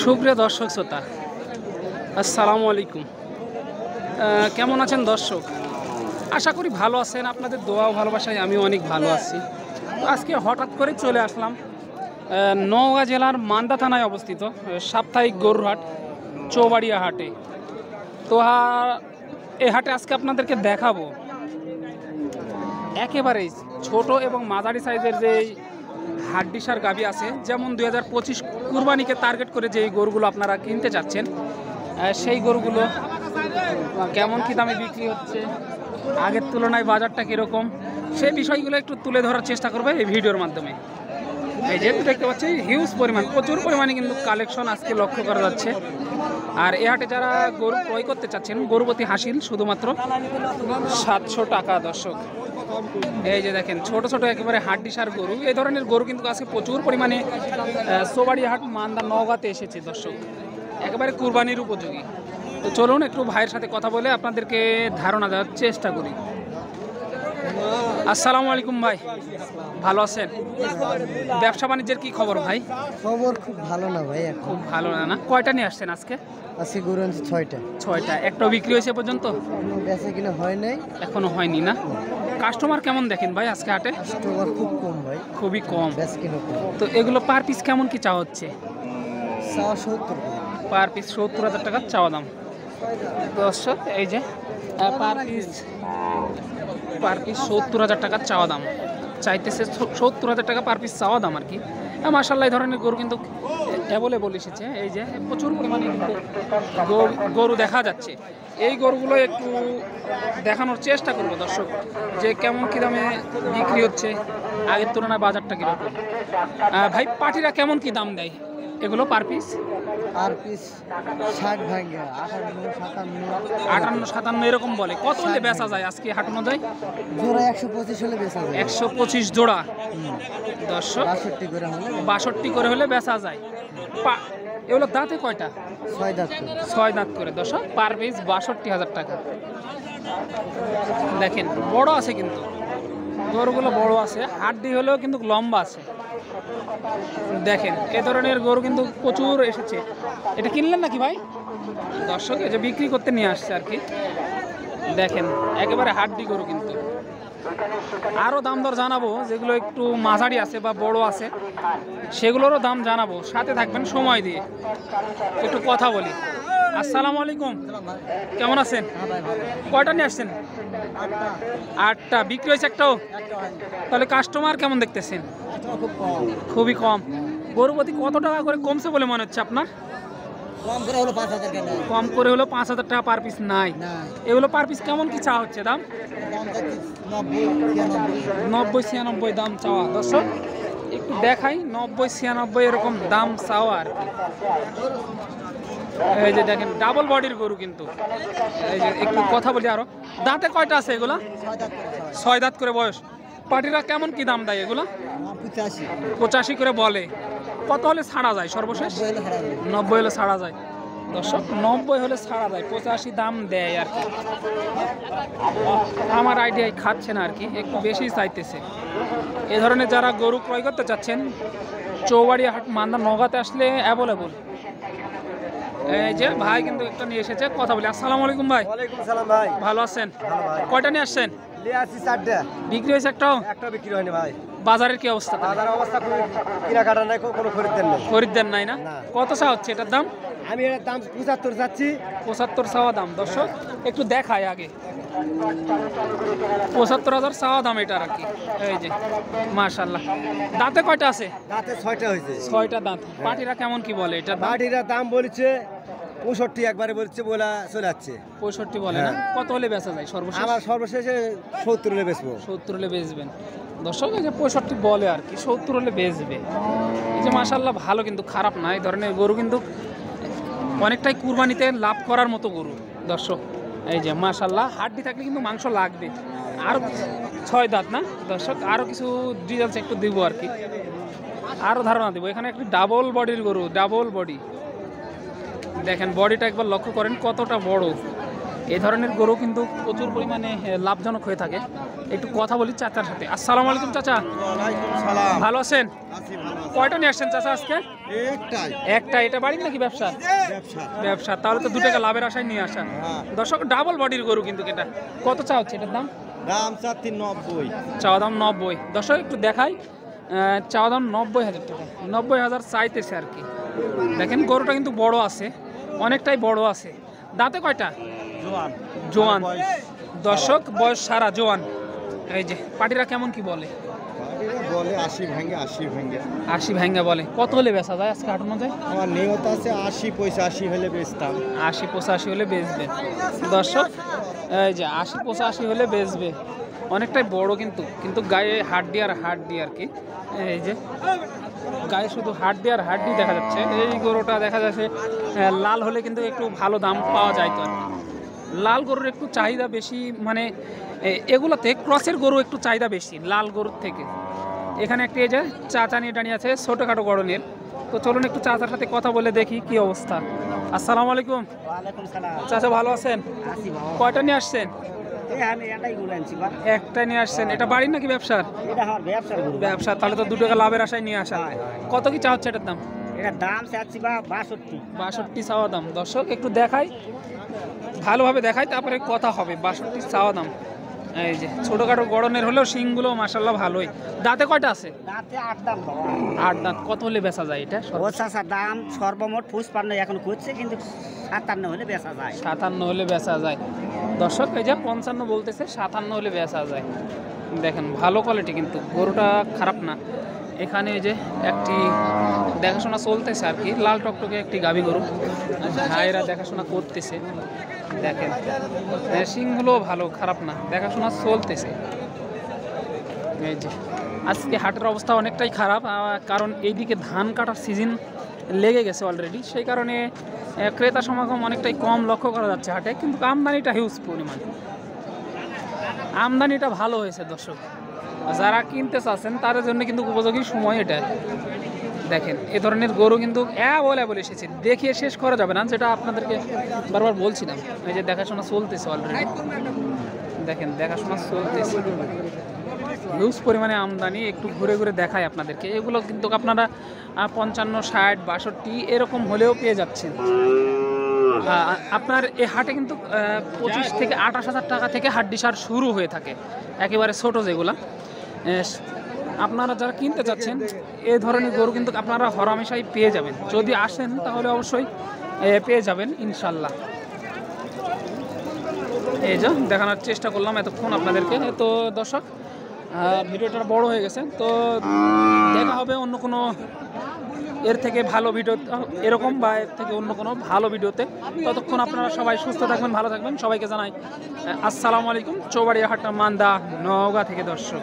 সুপ্রিয় দর্শক শ্রোতা, আসসালামু আলাইকুম। কেমন আছেন দর্শক? আশা করি ভালো আছেন। আপনাদের দোয়া ও ভালোবাসায় আমি অনেক ভালো আছি। তো আজকে হঠাৎ করে চলে আসলাম নওগাঁ জেলার মান্দা থানায় অবস্থিত সাপ্তাহিক গরুর হাট চৌবাড়িয়া হাটে। তো এই হাটে আজকে আপনাদেরকে দেখাবো একেবারেই ছোট এবং মাঝারি সাইজের যে হাড্ডিসার গাভী আছে, যেমন 2025 কুরবানিকে টার্গেট করে যেই গরুগুলো আপনারা কিনতে চাচ্ছেন, সেই গরুগুলো কেমন কী দামে বিক্রি হচ্ছে, আগের তুলনায় বাজারটা কীরকম, সেই বিষয়গুলো একটু তুলে ধরার চেষ্টা করবে এই ভিডিওর মাধ্যমে। এই যেহেতু দেখতে পাচ্ছি হিউজ পরিমাণ, প্রচুর পরিমাণে কিন্তু কালেকশন আজকে লক্ষ্য করা যাচ্ছে। আর এ হাটে যারা গরু ক্রয় করতে চাচ্ছেন, গরুপতি হাসিল শুধুমাত্র 700 টাকা দর্শক। এই যে দেখেন ছোট ছোট একেবারে হাড্ডিসার গরু, এই ধরনের গরু কিন্তু আজকে প্রচুর পরিমাণে চৌবাড়িয়া হাট মান্দা নওগাঁতে এসেছে দর্শক, একেবারে কুরবানির উপযোগী। তো চলুন একটু ভাইয়ের সাথে কথা বলে আপনাদেরকে ধারণা দেওয়ার চেষ্টা করি। আসসালামু আলাইকুম ভাই, ভালো আছেন? ব্যবসা বাণিজ্যের কি খবর ভাই? খবর খুব ভালো না ভাই, খুব ভালো না? কয়টা নিয়ে আসছেন আজকে? আজকে গরু আনছি 6টা। 6টা? একটাও বিক্রি হয়েছে পর্যন্ত? বেচা কিনা হয় নাই, এখনো হয়নি না? কাস্টমার কেমন দেখেন ভাই আজকে হাটে? কাস্টমার খুব কম ভাই, খুবই কম। বেচা কিনা কম। তো এগুলো পার পিস কেমন কি চাওয়া হচ্ছে? 70 পার পিস 70,000 টাকা চাওয়া দাম দর্শক। এই যে পার পিস 70,000 টাকা চাওয়া দাম চাইতেছে, 70,000 টাকা পার পিস চাওয়া দাম আর কি। মাশাআল্লাহ এই ধরনের গরু কিন্তু অ্যাভেলেবল এসেছে। এই যে প্রচুর পরিমাণে কিন্তু গরু দেখা যাচ্ছে। এই গরুগুলো একটু দেখানোর চেষ্টা করবো দর্শক, যে কেমন কী দামে বিক্রি হচ্ছে, আগের তুলনায় বাজারটা কীরকম। ভাই পাটিরা কেমন কি দাম দেয় এগুলো পার পিস? আর পিস 60 ভাঙা 58, 57 এরকম বলে। কত হলে বেচা যায় আজকে হাট অনুযায়ী? জোড়া 125 হলে বেচা যায়। 125 জোড়া দর্শক, 62 করে হলে বেচা যায়। এগুলো দাঁতে কয়টা? 6 দাঁত। 6 দাঁত করে দর্শক, পার পিস 62,000 টাকা। দেখেন বড় আছে কিন্তু গরুগুলো, বড় আছে, হাড্ডি হলেও কিন্তু লম্বা আছে। দেখেন এ ধরনের গরু কিন্তু প্রচুর এসেছে। এটা কিনলেন নাকি ভাই? দর্শক এই যে বিক্রি করতে নিয়ে আসছে আর কি। দেখেন একেবারে হাড্ডি গরু কিন্তু। আরও দাম দর জানাবো, যেগুলো একটু মাঝারি আছে বা বড় আছে সেগুলোরও দাম জানাবো, সাথে থাকবেন সময় দিয়ে। একটু কথা বলি। আসসালামু আলাইকুম, কেমন আছেন? কয়টা নিয়ে আসছেন? 8টা। বিক্রি হয়েছে একটাও? তাহলে কাস্টমার কেমন দেখতেছেন? খুবই কম। গরু প্রতি কত টাকা করে কমছে বলে মনে হচ্ছে আপনার? কম করে হলো 5,000 টাকা পার পিস নাই। এগুলো পার পিস কেমন কি চাওয়া হচ্ছে দাম? 90-96 দাম চাওয়া দর্শক। একটু দেখাই, 90-96 এরকম দাম চাওয়া আর কি। এই যে দেখেন ডাবল বডির গরু কিন্তু। এই যে একটু কথা বলি আরো, দাঁতে কয়টা আছে এগুলা? 6 দাঁত করে বয়স। পাটিরা কেমন কি দাম দেয় এগুলা? 85 করে বলে। কত হলে ছাড়া যায় সর্বশেষ? 90 হলে ছাড়া যায় দর্শক, 90 হলে ছাড়া যায়, 85 দাম দেয় আর কি। আমার আইডিয়ায় খাচ্ছে না আর কি, একটু বেশি চাইতেছে। এ ধরনের যারা গরু ক্রয় করতে চাচ্ছেন, চৌবাড়িয়া হাট মান্দা নওগাঁতে আসলে অ্যাভেলেবল। এই যে ভাই কিন্তু একটা নিয়ে এসেছে, কথা বলি। আসসালামু আলাইকুম ভাই। ওয়ালাইকুম সালাম ভাই, ভালো আছেন? ভালো ভাই। কয়টা নিয়ে আসছেন? নিয়ে আসছি 4টা। বিক্রি হয়েছে একটাও? একটা বিক্রি হয়নি ভাই। বাজারের কি অবস্থা? বাজার অবস্থা খুব কিনাকাটা নাই, কোনো খরিদ্দার নেই। খরিদ্দার নাই না? কত চা হচ্ছে এটার দাম? আমি এর দাম 75 যাচ্ছি। 75 চাওয়া দাম দর্শক, একটু দেখায় আগে। 75,000 চাওয়া দাম এটার আর কি। এই যে মাশাআল্লাহ। দাঁতে কয়টা আছে? দাঁতে 6টা হয়েছে। 6টা দাঁত। পাটিরা কেমন কি বলে এটা? পাটিরা দাম বলছে 65, একবারে বলছে বলা চলে যাচ্ছে। 65 বলে না? কত হলে বেচা যায় সর্বশেষ? আমার সর্বশেষে 70 হলে বেচবো। 70 হলে বেচবেন দর্শক। এই যে 65 বলে আর কি, 70 হলে বেচবে। এই যে মাশাআল্লাহ ভালো, কিন্তু খারাপ না। এই ধরনের গরু কিন্তু অনেকটাই কুরবানিতে লাভ করার মতো গরু দর্শক। এই যে মাশাআল্লাহ, হাড্ডি থাকলে কিন্তু মাংস লাগবে। আর 6 দাঁত না দর্শক, আরও কিছু ডিটেলস একটু দিব আর কি, আরও ধারণা দেবো। এখানে একটি ডাবল বডির গরু, ডাবল বডি। দেখেন বডিটা একবার লক্ষ্য করেন কতটা বড়। এই ধরনের গরু কিন্তু প্রচুর পরিমাণে লাভজনক হয়ে থাকে। একটু কথা বলি চাচার সাথে। আসসালামু আলাইকুম চাচা, ভালো আছেন? কয়টা নিয়ে আসছেন চাচা আজকে? একটা, এটা বাড়ির নাকি ব্যবসা? ব্যবসা, তাহলে তো 2 টাকা লাভের আশায় নিয়ে আসা। দর্শক ডাবল বডির গরু কিন্তু এটা। কত চা হচ্ছে এটার দাম? চাওয়া দাম 90। দর্শক একটু দেখাই, চাওয়া দাম 90,000 টাকা, 90,000 চাইতেছে আর কি। দেখেন গরুটা কিন্তু বড় আছে, অনেকটাই বড় আছে। দাঁতে কয়টা? জোয়ান। দর্শক বয়স সারা জোয়ান। এই যে পাটিরা কেমন কি বলে? 80 ভাঙ্গা বলে। কত হলে বেচা যায় আজকে হাটের মধ্যে? আমার নিয়ত আছে 80-85 হলে বেচতাম। 80-85 হলে বেচবে। দর্শক এই যে 80-85 হলে বেচবে। অনেকটাই বড় কিন্তু গায়ে হাড্ডি আর হাড্ডি আর কি। এই যে গায়ে শুধু হাড্ডি আর হাড্ডি দেখা যাচ্ছে। এই গরুটা দেখা যাচ্ছে লাল হলে কিন্তু একটু ভালো দাম পাওয়া যায় তো আর কি। লাল গরুর একটু চাহিদা বেশি, মানে এগুলোতে ক্রসের গরু একটু চাহিদা বেশি লাল গরুর থেকে। এখানে একটি এই যে চাচা নিয়ে দাঁড়িয়ে আছে ছোটোখাটো গড়নের। তো চলুন একটু চাচার সাথে কথা বলে দেখি কি অবস্থা। আসসালামু আলাইকুম। চাচা ভালো আছেন? কয়টা নিয়ে আসছেন? একটা নিয়ে আসছেন। এটা বাড়ির নাকি ব্যবসার? ব্যবসা, তাহলে তো 2 টাকা লাভের আশায় নিয়ে আসা। কত কি চা হচ্ছে এটার দাম? এটার দাম চাচ্ছি 62 চাওয়া দাম। দর্শক একটু দেখাই, ভালোভাবে দেখাই, তারপরে কথা হবে। 62 চাওয়া দাম। এই যে ছোটখাটো গড়নের হলেও শিংগুলো মাশাআল্লাহ ভালোই। দাঁতে কয়টা আছে? দাঁতে 8 দাম। 8 দাঁত। কত হলে বেচা যায় এটা? দাম সর্বমোট 55 এখন করছে, কিন্তু 57 হলে বেচা যায়। 57 হলে বেচা যায়। দর্শক এই যে 55 বলতেছে, 57 হলে বেচা যায়। দেখেন ভালো কোয়ালিটি, কিন্তু গরুটা খারাপ না। এখানে এই যে একটি দেখাশোনা চলতেছে আর কি, লাল টকটকে একটি গাভী গরু, ভাইরা দেখাশোনা করতেছে। দেখেন শিংগুলো ভালো, খারাপ না, দেখাশোনা চলতেছে। এই যে আজকে হাটের অবস্থা অনেকটাই খারাপ, কারণ এইদিকে ধান কাটার সিজন লেগে গেছে অলরেডি। সেই কারণে ক্রেতা সমাগম অনেকটাই কম লক্ষ্য করা যাচ্ছে হাটে, কিন্তু আমদানিটা হিউজ পরিমাণ, আমদানিটা ভালো হয়েছে। দর্শক যারা কিনতে চাচ্ছেন তাদের জন্য কিন্তু উপযোগী সময় এটা। দেখেন এ ধরনের গরু কিন্তু অ্যাভেলেবল এসেছে, দেখিয়ে শেষ করা যাবে না, যেটা আপনাদেরকে বারবার বলছিলাম। এই যে দেখাশোনা চলতেছে অলরেডি, দেখেন দেখাশোনা চলতেছে, হিউজ পরিমাণে আমদানি। একটু ঘুরে ঘুরে দেখায় আপনাদেরকে। এগুলো কিন্তু আপনারা 55, 60, 62 এরকম হলেও পেয়ে যাচ্ছেন। আপনার এই হাটে কিন্তু 25 থেকে 28 হাজার টাকা থেকে হাড্ডি সার শুরু হয়ে থাকে, একেবারে ছোটো যেগুলা। আপনারা যারা কিনতে চাচ্ছেন এই ধরনের গরু কিন্তু আপনারা হরহামেশাই পেয়ে যাবেন, যদি আসেন তাহলে অবশ্যই পেয়ে যাবেন ইনশাল্লাহ। এই যে দেখানোর চেষ্টা করলাম এতক্ষণ আপনাদেরকে। তো দর্শক ভিডিওটা বড় হয়ে গেছে, তো দেখা হবে অন্য কোনো এর থেকে ভালো ভিডিও, এরকম বা এর থেকে অন্য কোনো ভালো ভিডিওতে। ততক্ষণ আপনারা সবাই সুস্থ থাকবেন, ভালো থাকবেন। সবাইকে জানাই আসসালামু আলাইকুম। চৌবাড়িয়া হাট মান্দা নওগাঁ থেকে দর্শক।